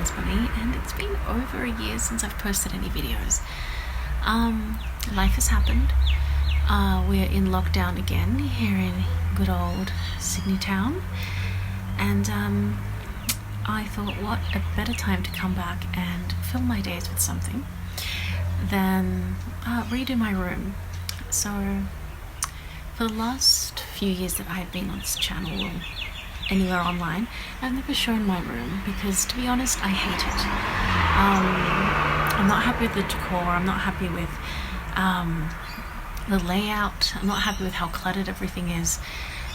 name's Bunny, and it's been over a year since I've posted any videos. Life has happened. We're in lockdown again here in good old Sydney town, and I thought, what a better time to come back and fill my days with something than redo my room. So for the last few years that I've been on this channel or anywhere online, I've never shown my room because, to be honest, I hate it. I'm not happy with the decor, I'm not happy with the layout, I'm not happy with how cluttered everything is.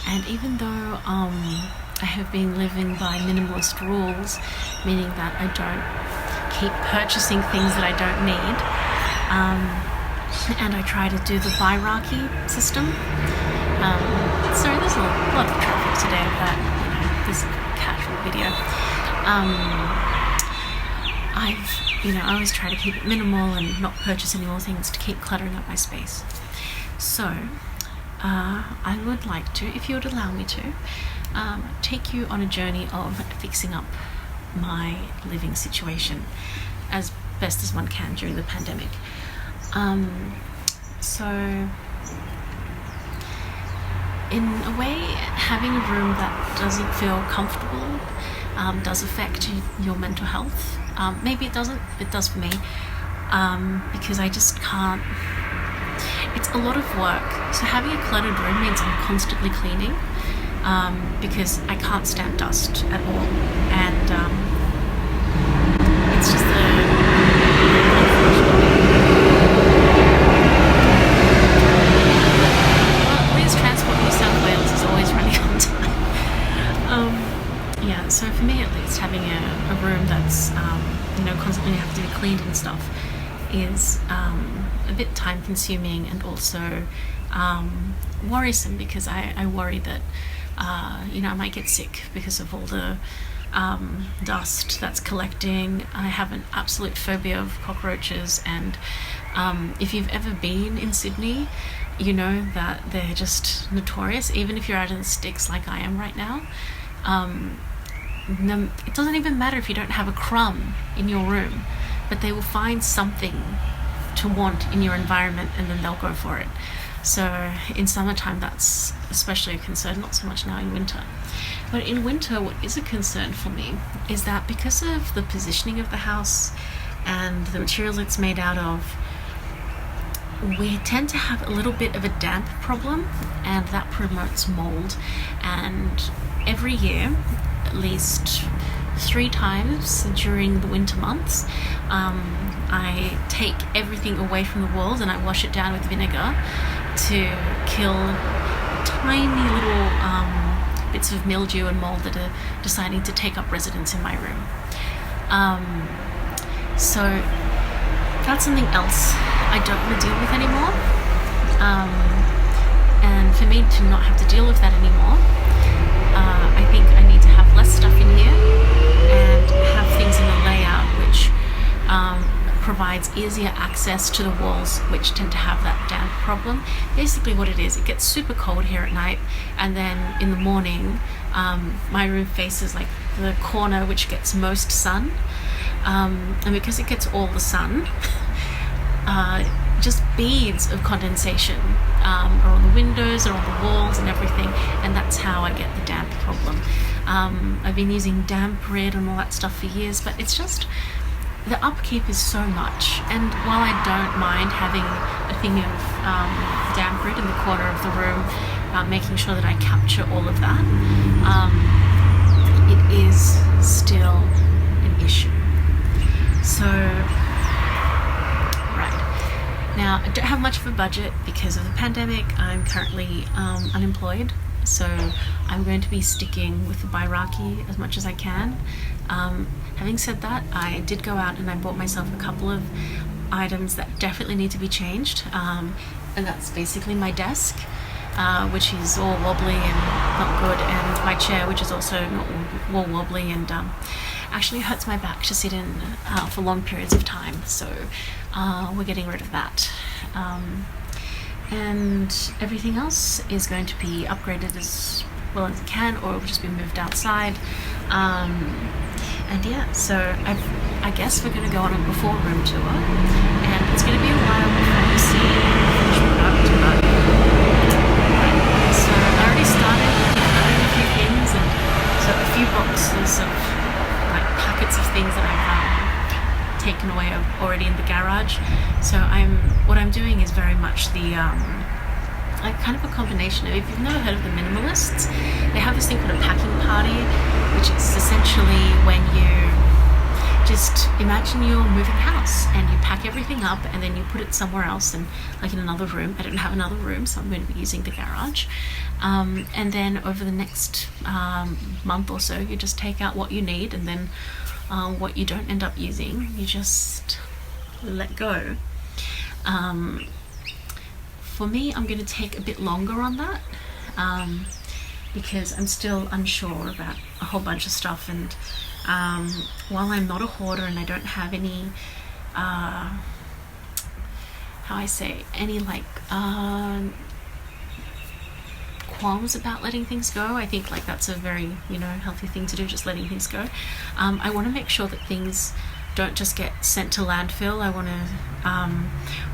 And even though I have been living by minimalist rules, meaning that I don't keep purchasing things that I don't need, and I try to do the hierarchy system. Sorry, there's a lot of traffic today, but this is a casual video. I always try to keep it minimal and not purchase any more things to keep cluttering up my space. So I would like to, if you would allow me to, take you on a journey of fixing up my living situation as best as one can during the pandemic. So in a way, having a room that doesn't feel comfortable does affect your mental health. Maybe it doesn't, it does for me, because I just can't. It's a lot of work. So having a cluttered room means I'm constantly cleaning, because I can't stand dust at all, and it's just so for me at least, having a room that's constantly have to be cleaned and stuff is a bit time consuming and also worrisome, because I worry that I might get sick because of all the dust that's collecting. I have an absolute phobia of cockroaches, and if you've ever been in Sydney, you know that they're just notorious. Even if you're out in the sticks like I am right now, it doesn't even matter if you don't have a crumb in your room, but they will find something to want in your environment and then they'll go for it. So in summertime that's especially a concern, not so much now in winter. But in winter, what is a concern for me is that because of the positioning of the house and the materials it's made out of, we tend to have a little bit of a damp problem, and that promotes mold. And every year, at least 3 times during the winter months, I take everything away from the walls and I wash it down with vinegar to kill tiny little bits of mildew and mold that are deciding to take up residence in my room. So that's something else I don't want to deal with anymore. And for me to not have to deal with that anymore, I think I need to have less stuff in here and have things in a layout which provides easier access to the walls, which tend to have that damp problem. Basically what it is, it gets super cold here at night, and then in the morning my room faces like the corner which gets most sun, and because it gets all the sun, just beads of condensation are on the windows or on the walls and everything, and that's how I get the damp problem. I've been using damp rid and all that stuff for years, but it's just the upkeep is so much. And while I don't mind having a thing of damp rid in the corner of the room, making sure that I capture all of that, it is still an issue. So now, I don't have much of a budget because of the pandemic. I'm currently unemployed, so I'm going to be sticking with the Bairaki as much as I can. Having said that, I did go out and I bought myself a couple of items that definitely need to be changed, and that's basically my desk, which is all wobbly and not good, and my chair, which is also all wobbly and actually hurts my back to sit in for long periods of time. So we're getting rid of that, and everything else is going to be upgraded as well as it can, or it will just be moved outside. And yeah, so I guess we're going to go on a before room tour, and it's going to be a while before we see the finished product, but so I already started decluttering a few things, and so a few boxes of like packets of things that I've taken away already in the garage. So what I'm doing is very much the like kind of a combination of, if you've never heard of the minimalists, they have this thing called a packing party, which is essentially when you just imagine you're moving house and you pack everything up and then you put it somewhere else, and like in another room. I don't have another room, so I'm going to be using the garage, and then over the next month or so, you just take out what you need, and then what you don't end up using, you just let go. For me, I'm going to take a bit longer on that, because I'm still unsure about a whole bunch of stuff, and while I'm not a hoarder and I don't have any any like qualms about letting things go. I think like that's a very healthy thing to do, just letting things go. I want to make sure that things don't just get sent to landfill. I want to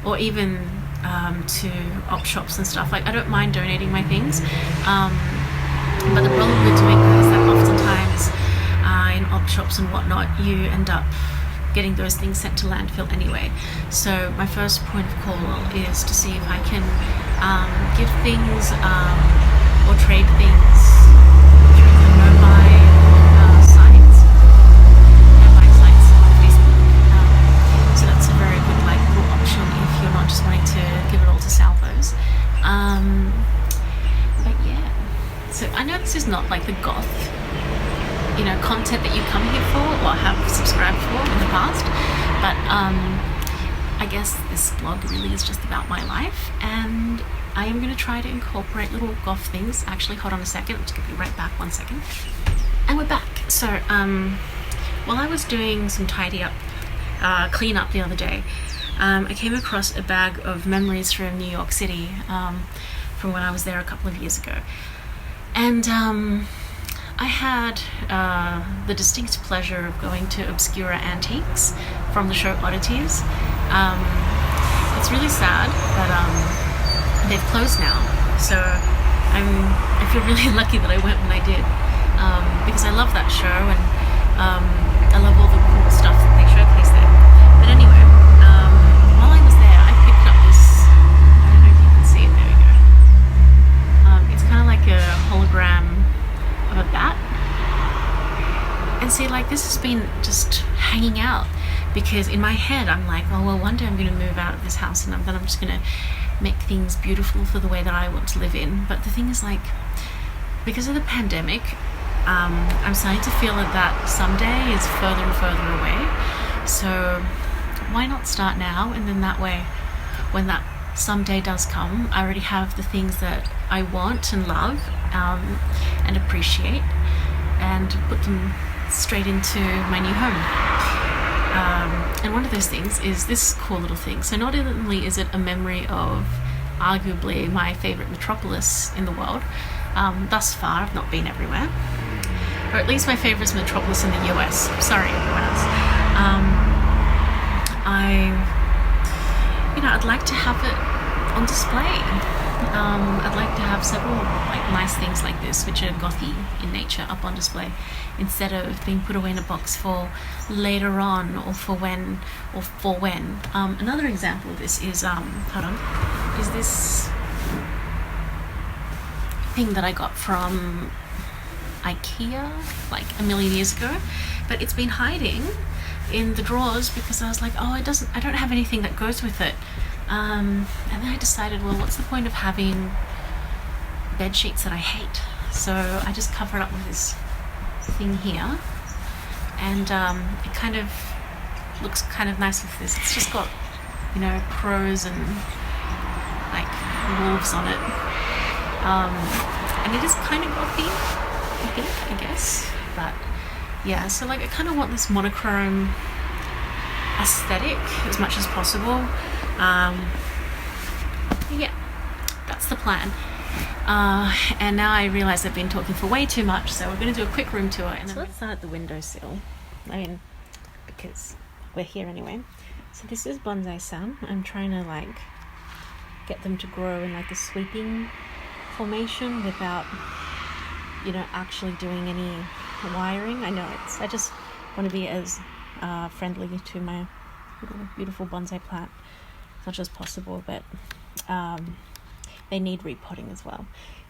or even to op shops and stuff. Like, I don't mind donating my things, but the problem with doing that is that oftentimes in op shops and whatnot, you end up getting those things sent to landfill anyway. So my first point of call is to see if I can give things or trade things through the no-buy sites, no-buy sites on Facebook. So that's a very good little option if you're not just wanting to give it all to salvos. But yeah, so I know this is not like the goth content that you come here for or have subscribed for in the past, but I guess this blog really is just about my life, and I am going to try to incorporate little goth things. Actually, hold on a second, I'm just going to be right back, 1 second. And we're back. So while I was doing some clean up the other day, I came across a bag of memories from New York City, from when I was there a couple of years ago, and I had the distinct pleasure of going to Obscura Antiques from the show Oddities. It's really sad that they've closed now, so I feel really lucky that I went when I did, because I love that show, and I love all the cool stuff that they showcase there. But anyway, while I was there, I picked up this, I don't know if you can see it, there we go. It's kind of like a hologram of a bat, and see, like, this has been just hanging out, because in my head I'm like, oh well, one day I'm going to move out of this house, and then I'm just going to make things beautiful for the way that I want to live in. But the thing is, like, because of the pandemic, I'm starting to feel that someday is further and further away. So why not start now, and then that way, when that someday does come, I already have the things that I want and love and appreciate, and put them straight into my new home. And one of those things is this cool little thing. So not only is it a memory of arguably my favorite metropolis in the world, thus far I've not been everywhere, or at least my favorite metropolis in the US. Sorry, everyone else. I'd like to have it on display. I'd like to have several nice things like this, which are gothy in nature, up on display, instead of being put away in a box for later on, or for when. Another example of this is is this thing that I got from IKEA like a million years ago, but it's been hiding in the drawers because I was like, I don't have anything that goes with it. And then I decided, well, what's the point of having bed sheets that I hate? So I just cover it up with this thing here, and it kind of looks kind of nice with this. It's just got, crows and like wolves on it, and it is kind of gothy, I guess. But yeah, so like I kind of want this monochrome aesthetic as much as possible. Yeah, that's the plan. And now I realize I've been talking for way too much, so we're going to do a quick room tour. And so let's start at the windowsill. I mean, because we're here anyway. So this is bonsai sun. I'm trying to like get them to grow in like a sweeping formation without, you know, actually doing any wiring. I know I just want to be as friendly to my little beautiful bonsai plant as much as possible, but they need repotting as well.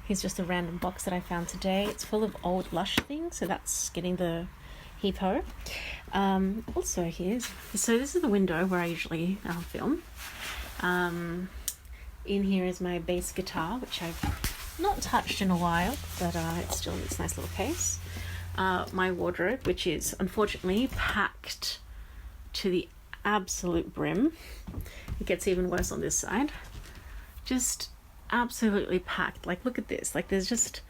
Here's just a random box that I found today. It's full of old lush things, so that's getting the heap ho. Also so this is the window where I usually film. In here is my bass guitar, which I've not touched in a while, but it's still in this nice little case. My wardrobe, which is unfortunately packed to the absolute brim. It gets even worse on this side. Just absolutely packed. Like, look at this. Like, there's just...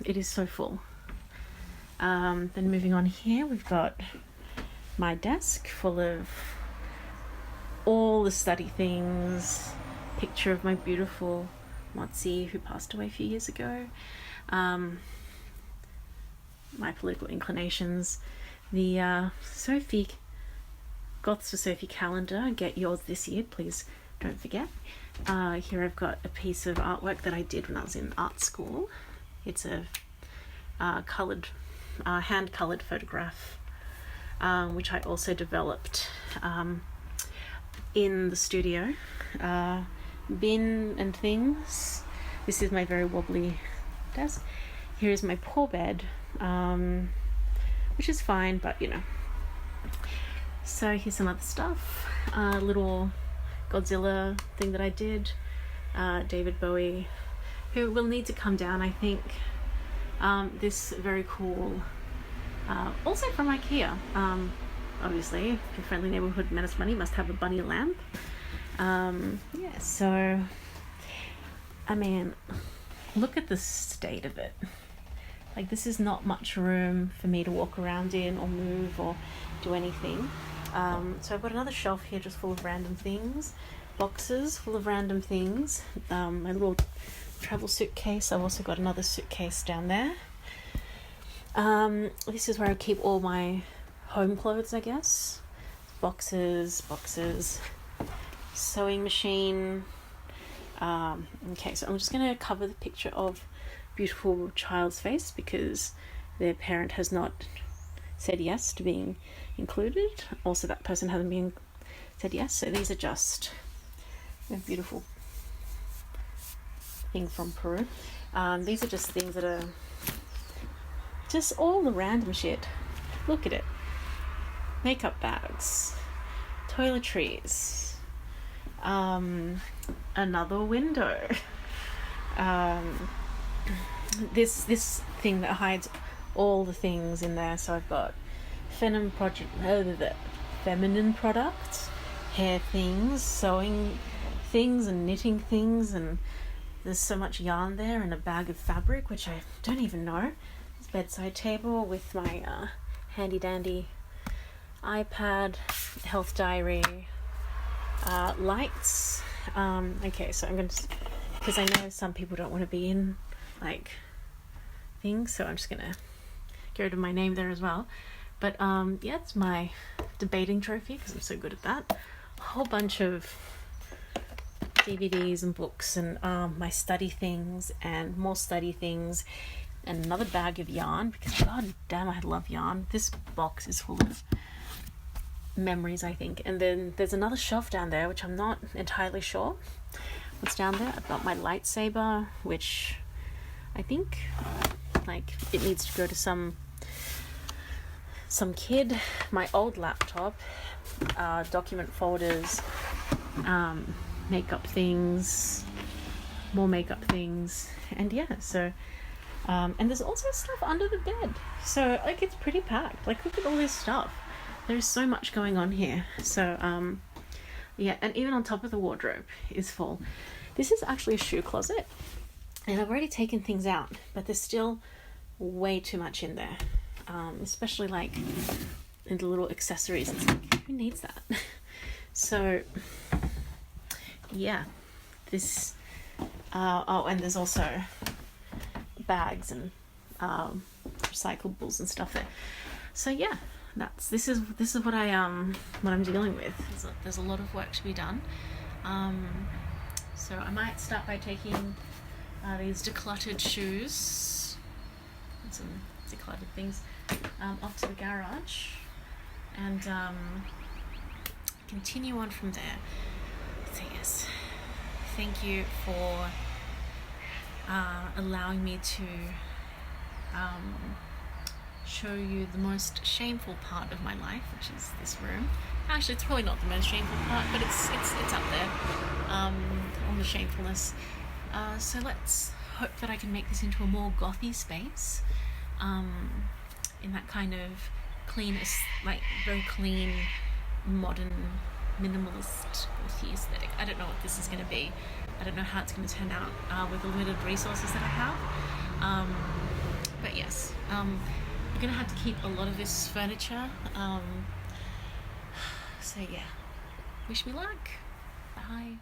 It is so full. Then moving on here, we've got my desk full of all the study things. Picture of my beautiful Motsi, who passed away a few years ago. My political inclinations. The Sophie Goths for Sophie calendar. Get yours this year, please don't forget. Here I've got a piece of artwork that I did when I was in art school. It's a hand-coloured photograph, which I also developed in the studio. Bin and things. This is my very wobbly desk. Here is my poor bed, which is fine, but you know. So here's some other stuff. Little Godzilla thing that I did. David Bowie, who will need to come down, I think. This very cool, also from IKEA. Obviously, your friendly neighborhood menace bunny must have a bunny lamp. Yeah, so I mean, look at the state of it. Like, this is not much room for me to walk around in or move or do anything. So I've got another shelf here just full of random things, boxes full of random things. My little travel suitcase. I've also got another suitcase down there. This is where I keep all my home clothes, I guess. Boxes, sewing machine. Okay, so I'm just going to cover the picture of beautiful child's face because their parent has not said yes to being included. Also, that person hasn't been said yes. So these are just a beautiful thing from Peru. These are just things that are just all the random shit. Look at it. Makeup bags, toiletries, another window, this thing that hides all the things in there. So I've got feminine products, hair things, sewing things and knitting things, and there's so much yarn there, and a bag of fabric which I don't even know. This bedside table with my handy dandy iPad, health diary, lights. Okay, so I'm going to, because I know some people don't want to be in like things, so I'm just going to get rid of my name there as well. But yeah, it's my debating trophy because I'm so good at that. A whole bunch of DVDs and books, and my study things and more study things, and another bag of yarn because god damn, I love yarn. This box is full of memories, I think. And then there's another shelf down there which I'm not entirely sure what's down there. I've got my lightsaber, which I think like it needs to go to some kid. My old laptop, document folders, makeup things, more makeup things, and yeah, so and there's also stuff under the bed, so like it's pretty packed. Like, look at all this stuff. There's so much going on here. So yeah, and even on top of the wardrobe is full. This is actually a shoe closet, and I've already taken things out, but there's still way too much in there, especially like in the little accessories. It's like, who needs that? So yeah, this oh, and there's also bags and recyclables and stuff there. So yeah, this is what I'm dealing with. There's a lot of work to be done. So I might start by taking these decluttered shoes and some decluttered things off to the garage, and continue on from there. So yes, thank you for allowing me to show you the most shameful part of my life, which is this room. Actually, it's probably not the most shameful part, but it's up there on the shamefulness. So let's hope that I can make this into a more gothy space, in that kind of clean, like very clean, modern, minimalist gothy aesthetic. I don't know what this is going to be. I don't know how it's going to turn out with the limited resources that I have. But yes, I'm going to have to keep a lot of this furniture. So yeah, wish me luck. Bye.